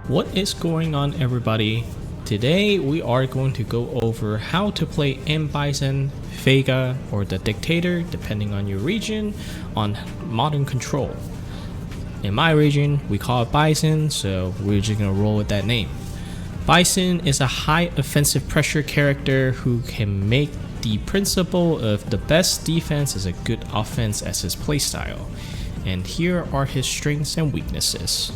What is going on, everybody? Today we are going to go over how to play m.bison, Vega, or the Dictator, depending on your region, on Modern Control. In my region, we call it Bison, so we're just gonna roll with that name. Bison is a high offensive pressure character who can make the principle of the best defense is a good offense as his playstyle. And here are his strengths and weaknesses.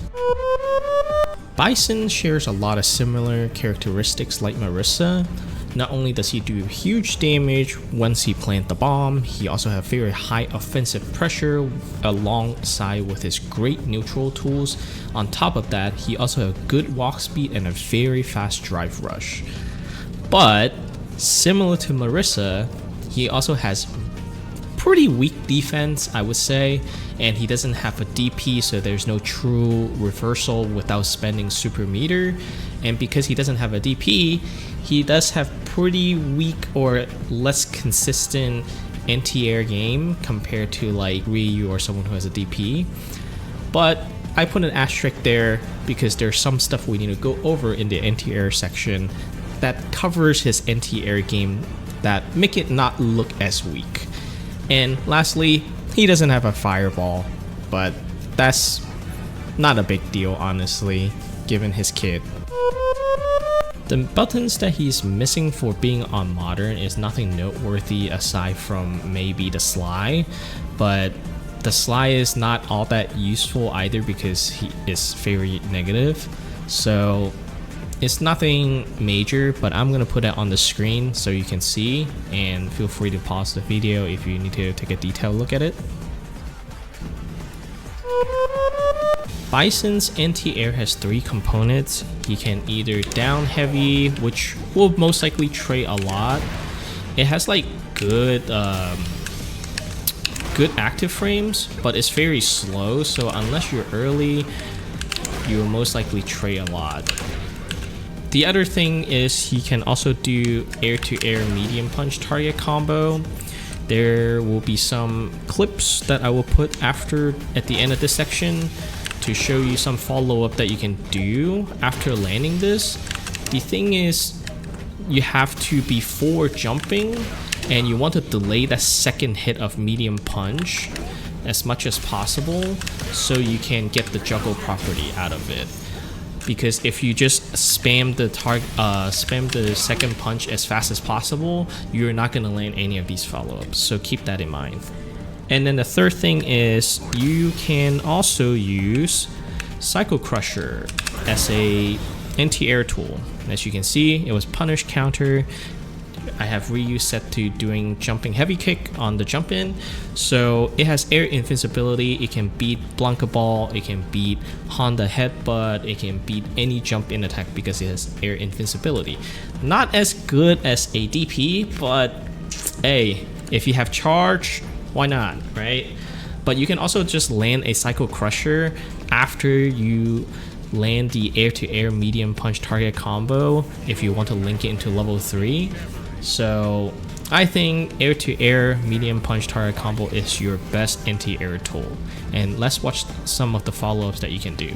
Bison shares a lot of similar characteristics like Marissa. Not only does he do huge damage once he plants the bomb, he also has very high offensive pressure alongside with his great neutral tools. On top of that, he also has good walk speed and a very fast drive rush. But similar to Marissa, he also has pretty weak defense, I would say, and he doesn't have a DP, so there's no true reversal without spending super meter. And because he doesn't have a DP, he does have pretty weak or less consistent anti-air game compared to like Ryu or someone who has a DP. But I put an asterisk there because there's some stuff we need to go over in the anti-air section that covers his anti-air game that make it not look as weak. And lastly, he doesn't have a fireball, but that's not a big deal, honestly, given his kit. The buttons that he's missing for being on Modern is nothing noteworthy aside from maybe the slide, but the slide is not all that useful either because he is very negative. So it's nothing major, but I'm gonna put it on the screen so you can see, and feel free to pause the video if you need to take a detailed look at it. Bison's anti-air has 3 components. He can either down heavy, which will most likely trade a lot. It has like good active frames, but it's very slow, so unless you're early, you will most likely trade a lot. The other thing is he can also do air-to-air medium punch target combo. There will be some clips that I will put at the end of this section to show you some follow-up that you can do after landing this. The thing is, you have to be forward jumping and you want to delay that second hit of medium punch as much as possible so you can get the juggle property out of it. Because if you just spam the second punch as fast as possible, you're not going to land any of these follow-ups, so keep that in mind. And then the third thing is you can also use Cycle Crusher as a anti-air tool. As you can see, it was punish counter. I have Ryu set to doing jumping heavy kick on the jump in, so it has air invincibility. It can beat Blanka Ball, it can beat Honda Headbutt, it can beat any jump in attack because it has air invincibility. Not as good as a DP, but hey, if you have charge, why not, right? But you can also just land a Cycle Crusher after you land the air-to-air medium punch target combo if you want to link it into level 3. So I think air-to-air medium punch target combo is your best anti-air tool. And let's watch some of the follow-ups that you can do.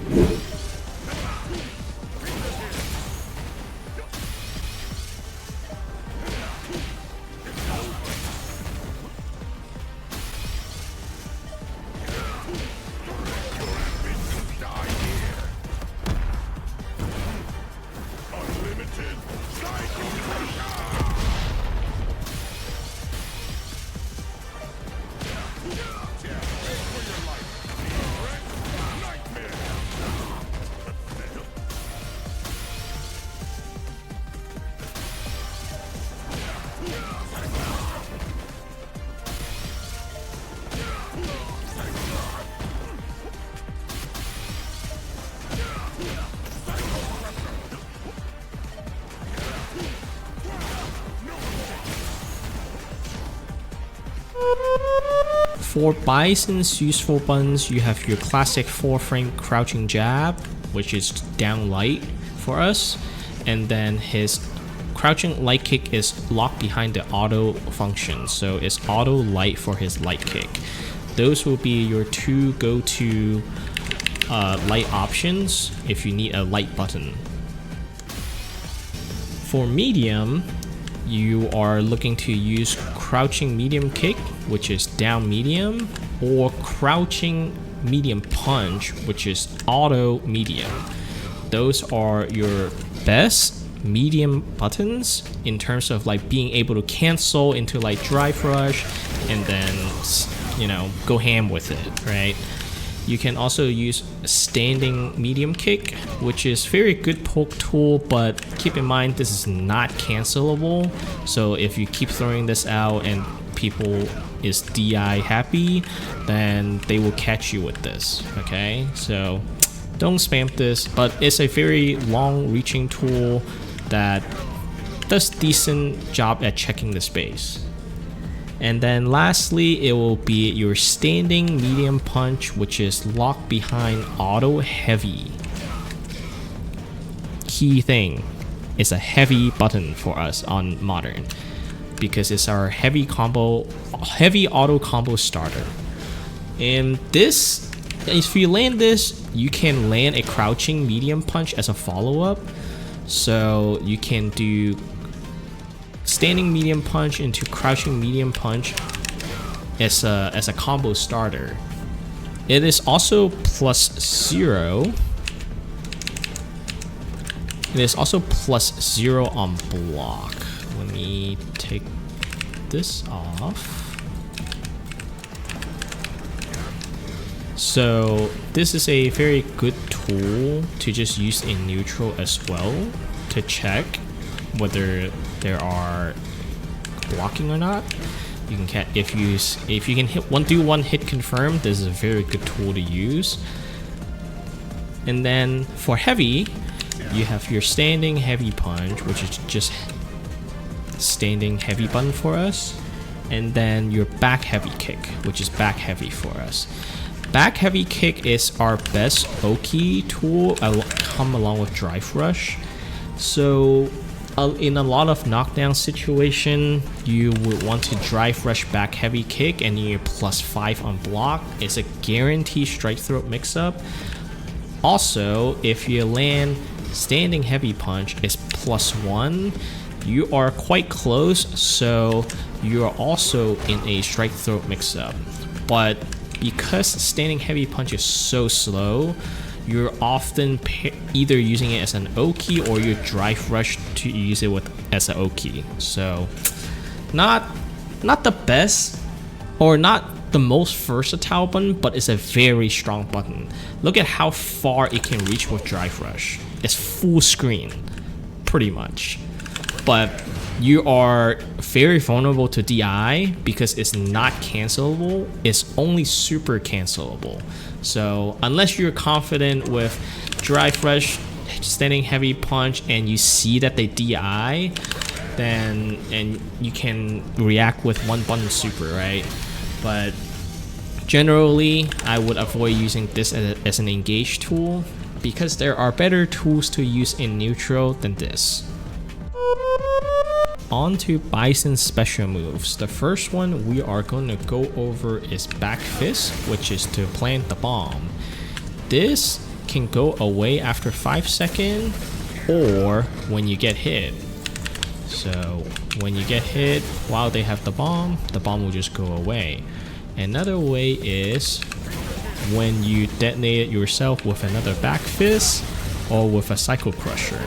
For Bison's useful buttons, you have your classic 4-frame crouching jab, which is down light for us, and then his crouching light kick is locked behind the auto function, so it's auto light for his light kick. Those will be your 2 go-to light options if you need a light button. For medium, you are looking to use crouching medium kick, which is down medium, or crouching medium punch, which is auto medium. Those are your best medium buttons in terms of like being able to cancel into like drive rush and then, you know, go ham with it, right? You can also use standing medium kick, which is very good poke tool, but keep in mind this is not cancelable. So if you keep throwing this out and people is DI happy, then they will catch you with this, okay? So don't spam this, but it's a very long reaching tool that does decent job at checking the space. And then lastly, it will be your standing medium punch, which is locked behind auto heavy. Key thing, it's a heavy button for us on modern because it's our heavy auto combo starter. And this, if you land this, you can land a crouching medium punch as a follow-up. So you can do standing medium punch into crouching medium punch as a combo starter. It is also +0. It is also +0 on block. Let me take this off. So this is a very good tool to just use in neutral as well to check whether there are blocking or not. You can if you can do one hit confirm, this is a very good tool to use. And then for heavy, you have your standing heavy punch, which is just standing heavy button for us, and then your back heavy kick, which is back heavy for us. Back heavy kick is our best Oki tool, come along with drive rush. So in a lot of knockdown situation, you would want to drive rush back heavy kick and you're +5 on block. It's a guaranteed strike throat mix up. Also, if you land standing heavy punch, it's +1. You are quite close, so you are also in a strike throat mix up. But because standing heavy punch is so slow, you're often either using it as an Oki or you drive rush to use it as an Oki. So not the best or not the most versatile button, but it's a very strong button. Look at how far it can reach with drive rush. It's full screen pretty much, but you are very vulnerable to DI because it's not cancelable. It's only super cancelable. So unless you're confident with drive rush, standing heavy punch, and you see that they DI, then and you can react with one button super, right? But generally, I would avoid using this as an engage tool because there are better tools to use in neutral than this. On to Bison's special moves. The first one we are going to go over is back fist, which is to plant the bomb. This can go away after 5 seconds or when you get hit. So when you get hit while they have the bomb will just go away. Another way is when you detonate it yourself with another back fist or with a cycle crusher.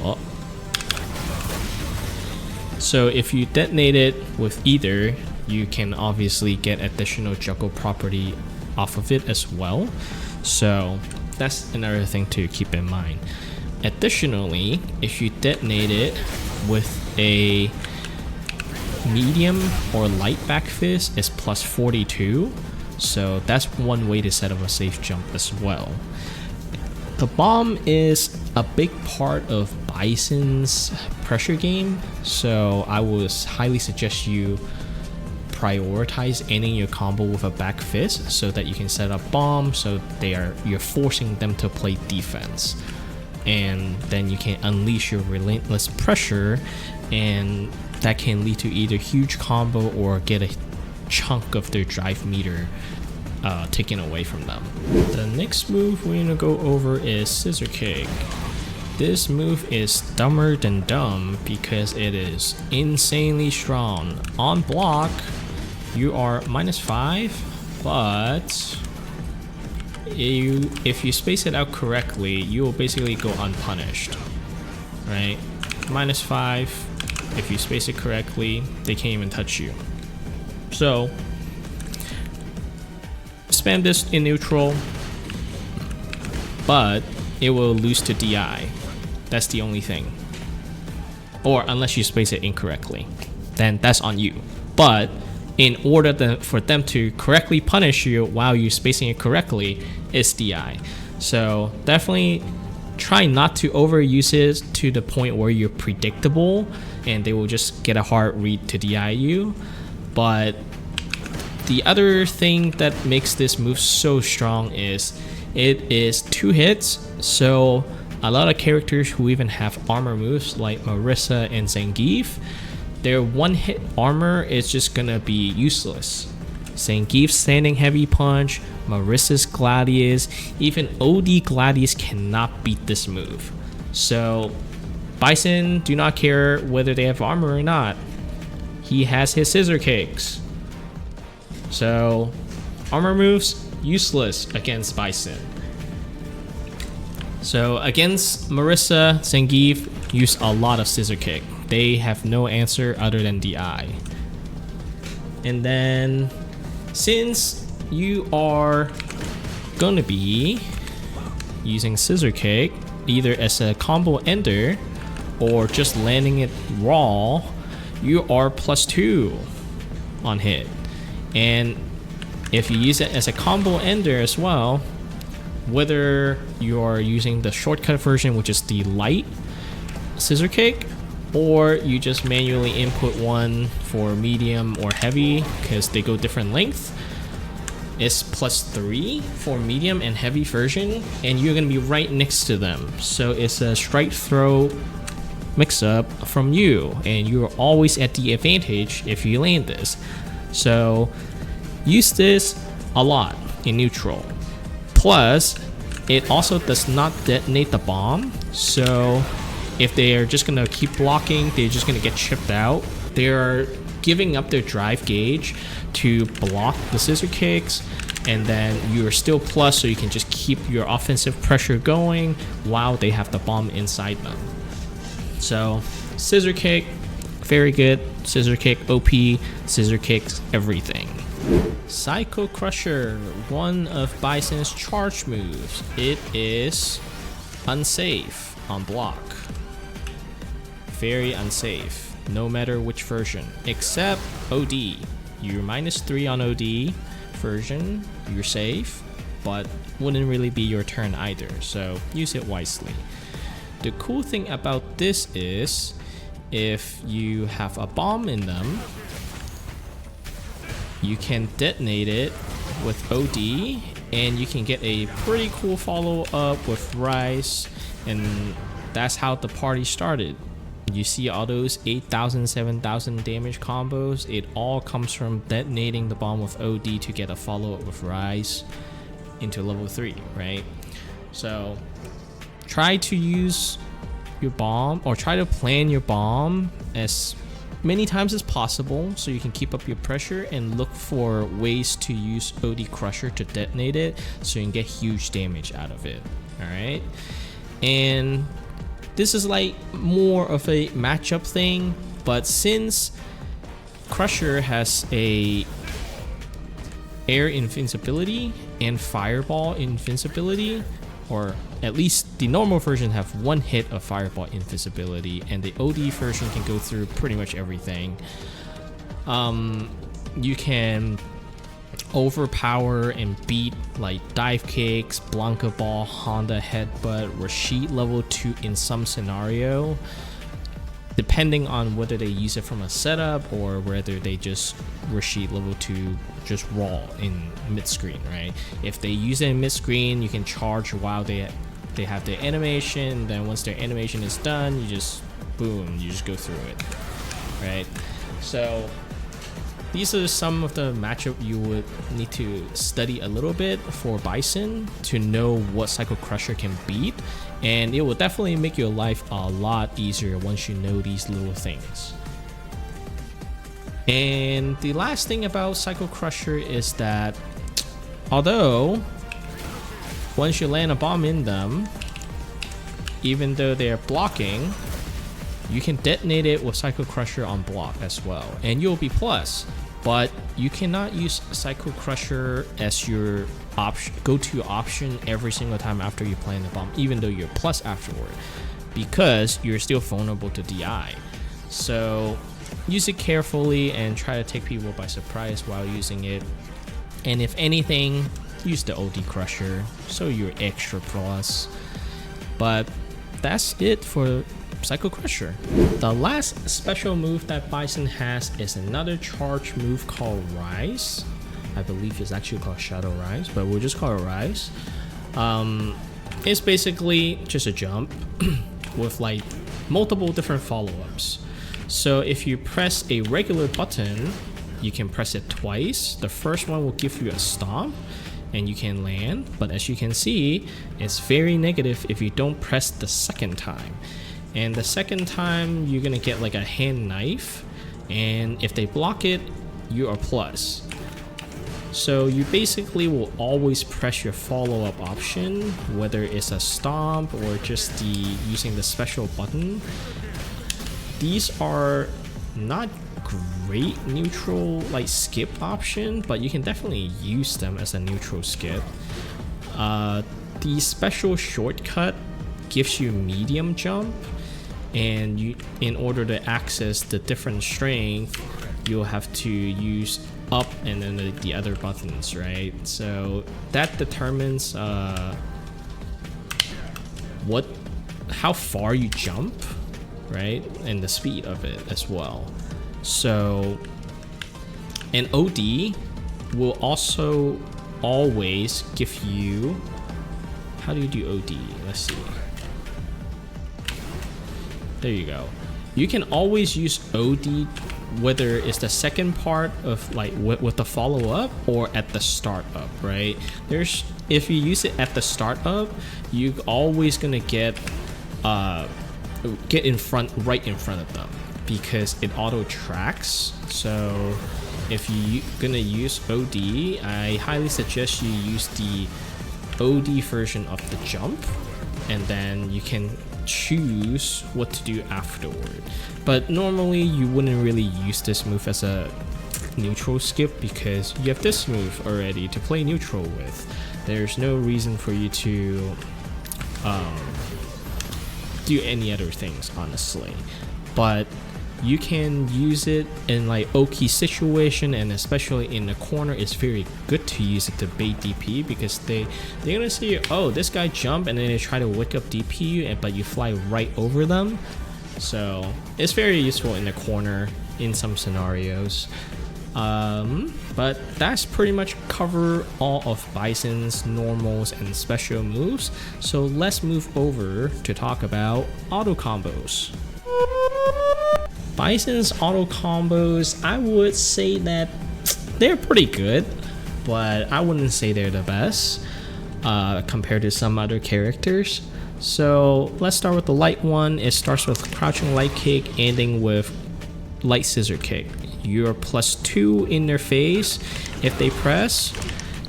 Oh. So if you detonate it with either, you can obviously get additional juggle property off of it as well. So that's another thing to keep in mind. Additionally, if you detonate it with a medium or light back fist, it's +42. So that's one way to set up a safe jump as well. The bomb is a big part of Bison's pressure game, so I would highly suggest you prioritize ending your combo with a back fist so that you can set up bomb, so you're forcing them to play defense, and then you can unleash your relentless pressure, and that can lead to either huge combo or get a chunk of their drive meter taken away from them. The next move we're gonna go over is Scissor Kick. This move is dumber than dumb because it is insanely strong. On block, you are -5, but if you space it out correctly, you will basically go unpunished, right? -5, if you space it correctly, they can't even touch you. So spam this in neutral, but it will lose to DI. That's the only thing. Or unless you space it incorrectly, then that's on you. But in order for them to correctly punish you while you're spacing it correctly, it's DI. So definitely try not to overuse it to the point where you're predictable and they will just get a hard read to DI you. But the other thing that makes this move so strong is it is 2 hits. So a lot of characters who even have armor moves like Marissa and Zangief, their 1-hit armor is just gonna be useless. Zangief's standing heavy punch, Marissa's Gladius, even OD Gladius cannot beat this move. So Bison do not care whether they have armor or not. He has his Scissor Kicks. So armor moves, useless against Bison. So against Marissa, Zangief use a lot of Scissor Kick. They have no answer other than DI. And then since you are going to be using Scissor Kick either as a combo ender or just landing it raw, you are +2 on hit. And if you use it as a combo ender as well, whether you are using the shortcut version, which is the light Scissor Kick, or you just manually input one for medium or heavy because they go different length, it's +3 for medium and heavy version, and you're gonna be right next to them. So it's a strike throw mix up from you, and you're always at the advantage if you land this. So use this a lot in neutral. Plus, it also does not detonate the bomb. So if they are just gonna keep blocking, they're just gonna get chipped out. They're giving up their drive gauge to block the Scissor Kicks, and then you're still plus, so you can just keep your offensive pressure going while they have the bomb inside them. So Scissor Kick, very good. Scissor Kick OP, Scissor Kicks everything. Psycho Crusher, one of Bison's charge moves. It is unsafe on block. Very unsafe, no matter which version, except OD. You're -3 on OD version, you're safe, but wouldn't really be your turn either, so use it wisely. The cool thing about this is if you have a bomb in them, you can detonate it with OD and you can get a pretty cool follow-up with Rise, and that's how the party started. You see all those 8,000, 7,000 damage combos, it all comes from detonating the bomb with OD to get a follow-up with Rise into level 3, right? So try to use your bomb, or try to plan your bomb as many times as possible so you can keep up your pressure, and look for ways to use OD Crusher to detonate it so you can get huge damage out of it. Alright, and this is like more of a matchup thing, but since Crusher has a air invincibility and fireball invincibility, or at least the normal version have 1 hit of fireball invincibility, and the OD version can go through pretty much everything. You can overpower and beat like dive kicks, Blanca ball, Honda headbutt, Rashid level 2 in some scenario, depending on whether they use it from a setup or whether they just Rashid level 2 just raw in mid screen, right? If they use it in mid screen, you can charge while they have their animation. Then once their animation is done, you just boom, you just go through it, right? So these are some of the matchup you would need to study a little bit for Bison to know what Psycho Crusher can beat, and it will definitely make your life a lot easier once you know these little things. And the last thing about Psycho Crusher is that although once you land a bomb in them, even though they're blocking, you can detonate it with Psycho Crusher on block as well, and you'll be plus. But you cannot use Psycho Crusher as your go-to option every single time after you plant the bomb, even though you're plus afterward, because you're still vulnerable to DI. So use it carefully and try to take people by surprise while using it. And if anything, use the OD Crusher so you're extra plus. But that's it for Psycho Crusher. The last special move that Bison has is another charge move called Rise. I believe it's actually called Shadow Rise, but we'll just call it Rise. It's basically just a jump with like multiple different follow-ups. So if you press a regular button, you can press it twice. The first one will give you a stomp and you can land, but as you can see, it's very negative if you don't press the second time. And the second time you're gonna get like a hand knife, and if they block it, you are plus. So you basically will always press your follow-up option, whether it's a stomp or just the using the special button. These are not great neutral like skip option, but you can definitely use them as a neutral skip. The special shortcut gives you medium jump, and you, in order to access the different strength, you'll have to use up and then the other buttons, right? So that determines how far you jump, right? And the speed of it as well. So an OD will also always give you, how do you do OD? Let's see. There you go. You can always use OD whether it's the second part of like with the follow-up or at the startup, right? If you use it at the startup, you're always gonna get right in front of them because it auto tracks. So if you're gonna use OD, I highly suggest you use the OD version of the jump, and then you can choose what to do afterward. But normally you wouldn't really use this move as a neutral skip because you have this move already to play neutral with. There's no reason for you to do any other things, honestly. But you can use it in like Oki situation, and especially in the corner, it's very good to use it to bait DP because they're gonna see, oh, this guy jump, and then they try to wake up DP you, but you fly right over them. So it's very useful in the corner in some scenarios. But that's pretty much cover all of Bison's normals and special moves. So let's move over to talk about auto combos. Bison's auto combos, I would say that they're pretty good, but I wouldn't say they're the best compared to some other characters. So let's start with the light one. It starts with crouching light kick, ending with light scissor kick. You're +2 in their face. If they press,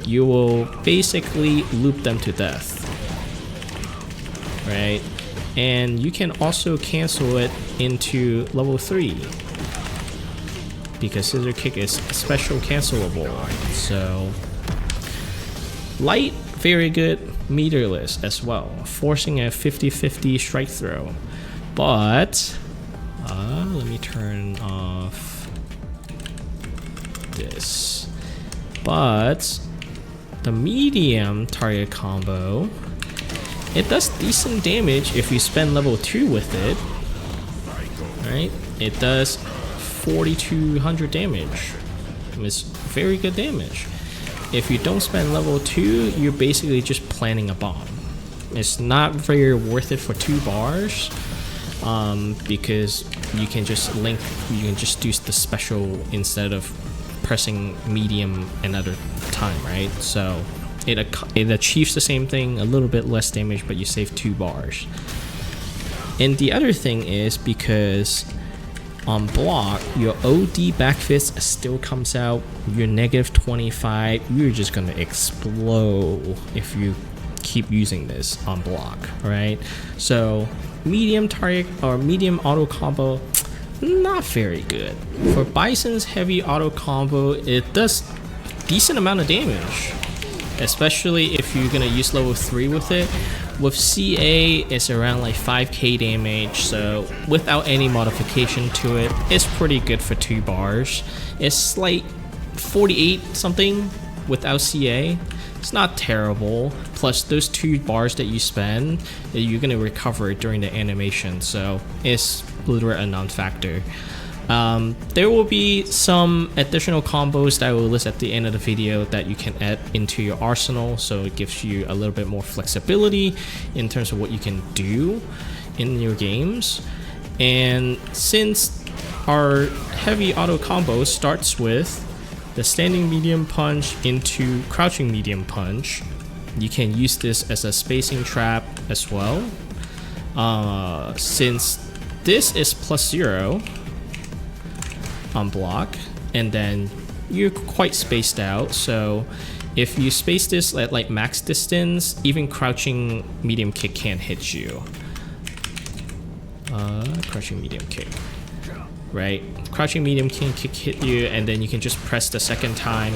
you will basically loop them to death, right? And you can also cancel it into level 3 because scissor kick is special cancelable. So light, very good, meterless as well, forcing a 50-50 strike throw. But let me turn off this. But the medium target combo, it does decent damage if you spend level 2 with it, right? It does 4,200 damage. It's very good damage. If you don't spend level 2, you're basically just planting a bomb. It's not very worth it for 2 bars because you can just do the special instead of pressing medium another time, right? So it achieves the same thing, a little bit less damage, but you save 2 bars. And the other thing is, because on block, your OD back fist still comes out, you're -25, you're just gonna explode if you keep using this on block, right? So medium target or medium auto combo, not very good. For Bison's heavy auto combo, it does decent amount of damage, especially if you're gonna use level 3 with it. With CA, it's around like 5k damage, so without any modification to it, it's pretty good for 2 bars. It's like 48 something without CA. It's not terrible. Plus those 2 bars that you spend, you're gonna recover it during the animation, so it's literally a non-factor. There will be some additional combos that I will list at the end of the video that you can add into your arsenal, so it gives you a little bit more flexibility in terms of what you can do in your games. And since our heavy auto combo starts with the standing medium punch into crouching medium punch, you can use this as a spacing trap as well. Since this is +0 on block, and then you're quite spaced out, so if you space this at like max distance, even crouching medium kick can't hit you. Crouching medium kick, right? Crouching medium kick hit you, and then you can just press the second time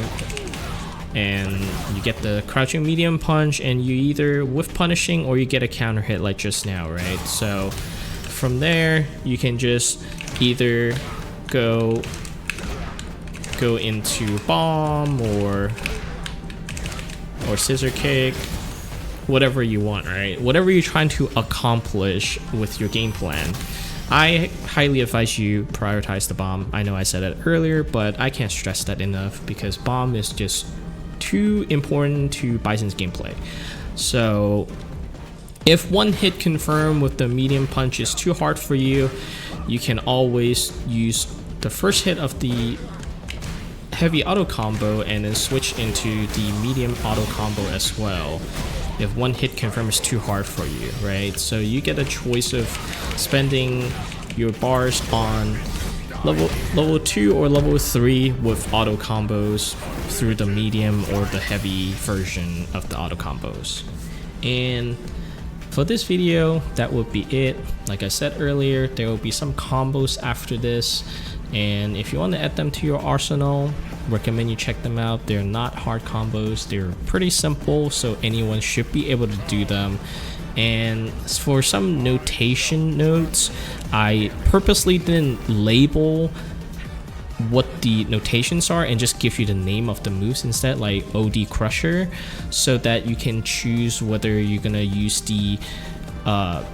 and you get the crouching medium punch, and you either whiff punishing or you get a counter hit like just now, right? So from there you can just either go into bomb or scissor kick, whatever you want, right? Whatever you're trying to accomplish with your game plan. I highly advise you prioritize the bomb. I know I said it earlier, but I can't stress that enough because bomb is just too important to Bison's gameplay. So if one hit confirm with the medium punch is too hard for you, you can always use the first hit of the heavy auto combo and then switch into the medium auto combo as well if one hit confirm is too hard for you, right? So you get a choice of spending your bars on level 2 or level 3 with auto combos through the medium or the heavy version of the auto combos. And for this video, that would be it. Like I said earlier, there will be some combos after this, and if you want to add them to your arsenal, recommend you check them out. They're not hard combos, they're pretty simple, so anyone should be able to do them. And for some notation notes, I purposely didn't label what the notations are and just give you the name of the moves instead, like OD Crusher, so that you can choose whether you're gonna use the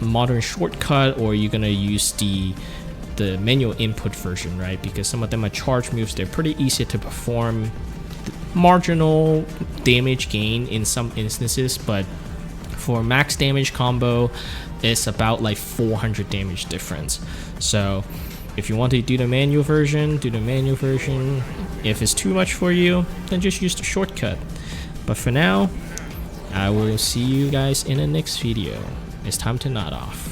modern shortcut or you're gonna use the manual input version, right? Because some of them are charge moves, they're pretty easy to perform, marginal damage gain in some instances, but for max damage combo it's about like 400 damage difference. So if you want to do the manual version, do the manual version. If it's too much for you, then just use the shortcut. But for now, I will see you guys in the next video. It's time to nod off.